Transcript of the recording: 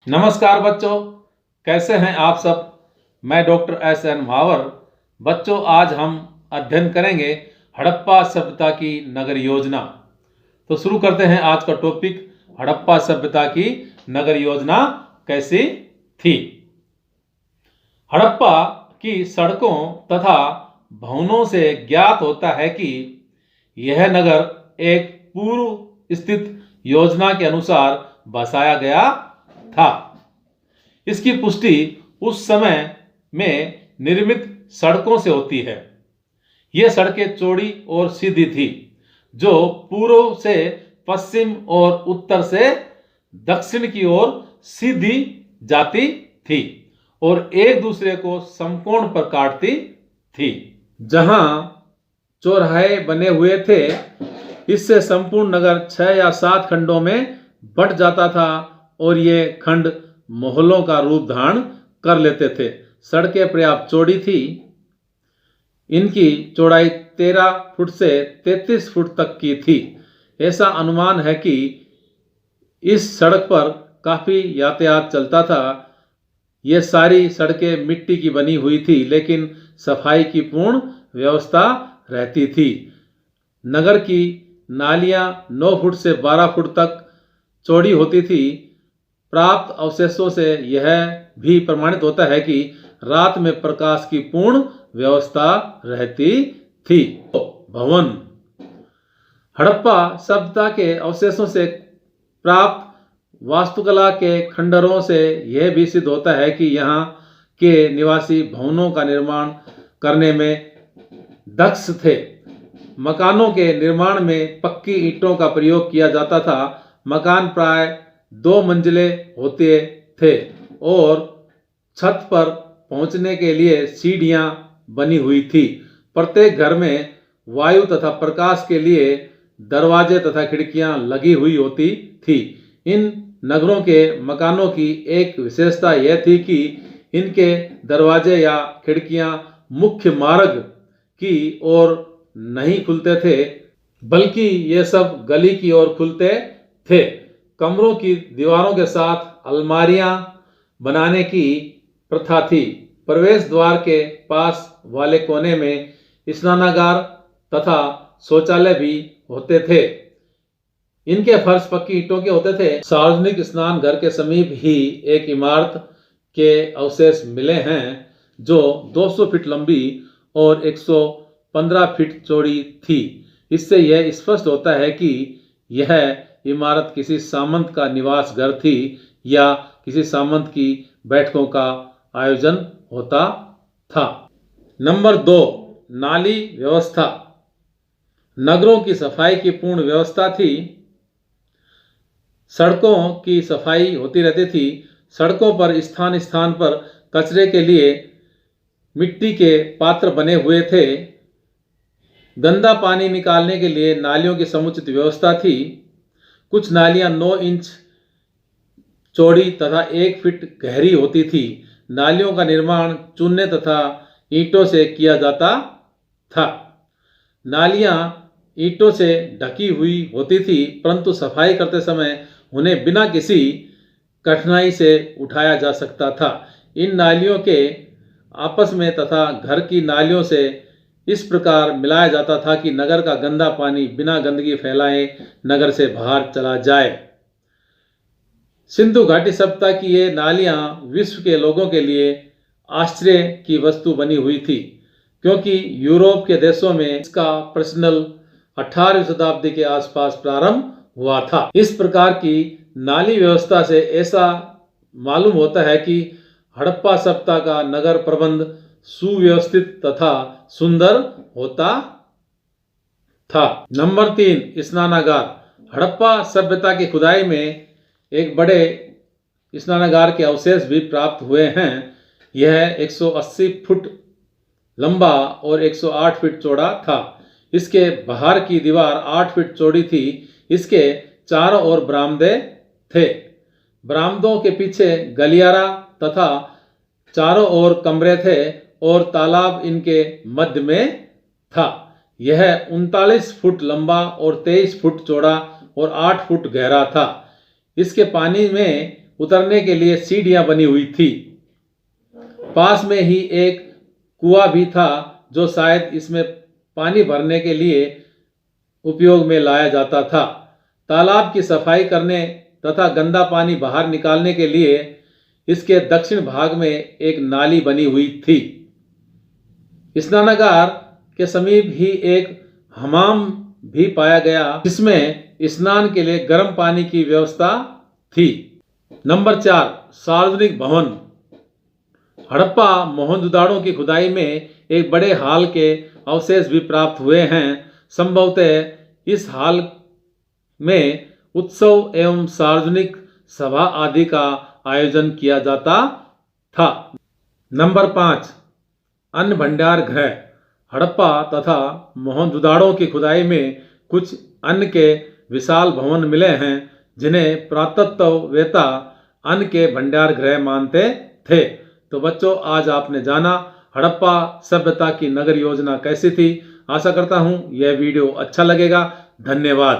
नमस्कार बच्चों, कैसे हैं आप सब। मैं डॉक्टर एस.एन. भावर। बच्चों, आज हम अध्ययन करेंगे हड़प्पा सभ्यता की नगर योजना। तो शुरू करते हैं आज का टॉपिक, हड़प्पा सभ्यता की नगर योजना कैसी थी। हड़प्पा की सड़कों तथा भवनों से ज्ञात होता है कि यह नगर एक पूर्व स्थित योजना के अनुसार बसाया गया था। इसकी पुष्टि उस समय में निर्मित सड़कों से होती है। ये सड़कें चौड़ी और सीधी थी, जो पूर्व से पश्चिम और उत्तर से दक्षिण की ओर सीधी जाती थी और एक दूसरे को समकोण पर काटती थी। जहां चौराहे बने हुए थे, इससे संपूर्ण नगर 6 या 7 खंडों में बंट जाता था और ये खंड मोहल्लों का रूप धारण कर लेते थे। सड़कें पर्याप्त चौड़ी थी। इनकी चौड़ाई 13 फुट से 33 फुट तक की थी। ऐसा अनुमान है कि इस सड़क पर काफी यातायात चलता था। ये सारी सड़कें मिट्टी की बनी हुई थी, लेकिन सफाई की पूर्ण व्यवस्था रहती थी। नगर की नालियां 9 फुट से 12 फुट तक चौड़ी होती थी। प्राप्त अवशेषों से यह भी प्रमाणित होता है कि रात में प्रकाश की पूर्ण व्यवस्था रहती थी। भवन। हड़प्पा सभ्यता के अवशेषों से प्राप्त वास्तुकला के खंडरों से यह भी सिद्ध होता है कि यहाँ के निवासी भवनों का निर्माण करने में दक्ष थे। मकानों के निर्माण में पक्की ईंटों का प्रयोग किया जाता था। मकान प्राय 2 मंजिले होते थे और छत पर पहुंचने के लिए सीढ़ियां बनी हुई थी। प्रत्येक घर में वायु तथा प्रकाश के लिए दरवाजे तथा खिड़कियां लगी हुई होती थी। इन नगरों के मकानों की एक विशेषता यह थी कि इनके दरवाजे या खिड़कियां मुख्य मार्ग की ओर नहीं खुलते थे, बल्कि ये सब गली की ओर खुलते थे। कमरों की दीवारों के साथ अलमारियां बनाने की प्रथा थी। प्रवेश द्वार के पास वाले कोने में स्नानागार तथा शौचालय भी होते थे। इनके फर्श पक्की ईंटों के होते थे। सार्वजनिक स्नान घर के समीप ही एक इमारत के अवशेष मिले हैं, जो 200 फीट लंबी और 115 फीट चौड़ी थी। इससे यह स्पष्ट होता है कि यह इमारत किसी सामंत का निवास घर थी या किसी सामंत की बैठकों का आयोजन होता था। नंबर 2, नाली व्यवस्था। नगरों की सफाई की पूर्ण व्यवस्था थी। सड़कों की सफाई होती रहती थी। सड़कों पर स्थान स्थान पर कचरे के लिए मिट्टी के पात्र बने हुए थे। गंदा पानी निकालने के लिए नालियों की समुचित व्यवस्था थी। कुछ नालियां 9 इंच चौड़ी तथा 1 फीट गहरी होती थी। नालियों का निर्माण चूने तथा ईंटों से किया जाता था। नालियां ईंटों से ढकी हुई होती थी, परंतु सफाई करते समय उन्हें बिना किसी कठिनाई से उठाया जा सकता था। इन नालियों के आपस में तथा घर की नालियों से इस प्रकार मिलाया जाता था कि नगर का गंदा पानी बिना गंदगी फैलाए नगर से बाहर चला जाए। सिंधु घाटी सभ्यता की ये नालियां विश्व के लोगों के लिए आश्चर्य की वस्तु बनी हुई थी, क्योंकि यूरोप के देशों में इसका प्रचलन 18वीं शताब्दी के आसपास प्रारंभ हुआ था। इस प्रकार की नाली व्यवस्था से ऐसा मालूम होता है कि हड़प्पा सभ्यता का नगर प्रबंध सुव्यवस्थित तथा सुंदर होता था। नंबर 3, स्नानागार। हड़प्पा सभ्यता की खुदाई में एक बड़े स्नानागार के अवशेष भी प्राप्त हुए हैं। यह 180 फुट लंबा और 108 फीट चौड़ा था। इसके बाहर की दीवार 8 फीट चौड़ी थी। इसके चारों ओर बरामदे थे। बरामदों के पीछे गलियारा तथा चारों ओर कमरे थे और तालाब इनके मध्य में था। यह 39 फुट लंबा और 23 फुट चौड़ा और 8 फुट गहरा था। इसके पानी में उतरने के लिए सीढ़ियां बनी हुई थी। पास में ही एक कुआं भी था जो शायद इसमें पानी भरने के लिए उपयोग में लाया जाता था। तालाब की सफाई करने तथा गंदा पानी बाहर निकालने के लिए इसके दक्षिण भाग में एक नाली बनी हुई थी। स्नानागार के समीप ही एक हमाम भी पाया गया जिसमें स्नान के लिए गर्म पानी की व्यवस्था थी। नंबर 4, सार्वजनिक भवन। हड़प्पा मोहनजोदाड़ो की खुदाई में एक बड़े हॉल के अवशेष भी प्राप्त हुए हैं। संभवतः इस हॉल में उत्सव एवं सार्वजनिक सभा आदि का आयोजन किया जाता था। नंबर 5, अन्न भंडार गृह। हड़प्पा तथा मोहनजोदाड़ो की खुदाई में कुछ अन्न के विशाल भवन मिले हैं जिन्हें पुरातत्ववेत्ता अन्न के भंडार गृह मानते थे। तो बच्चों, आज आपने जाना हड़प्पा सभ्यता की नगर योजना कैसी थी। आशा करता हूँ यह वीडियो अच्छा लगेगा। धन्यवाद।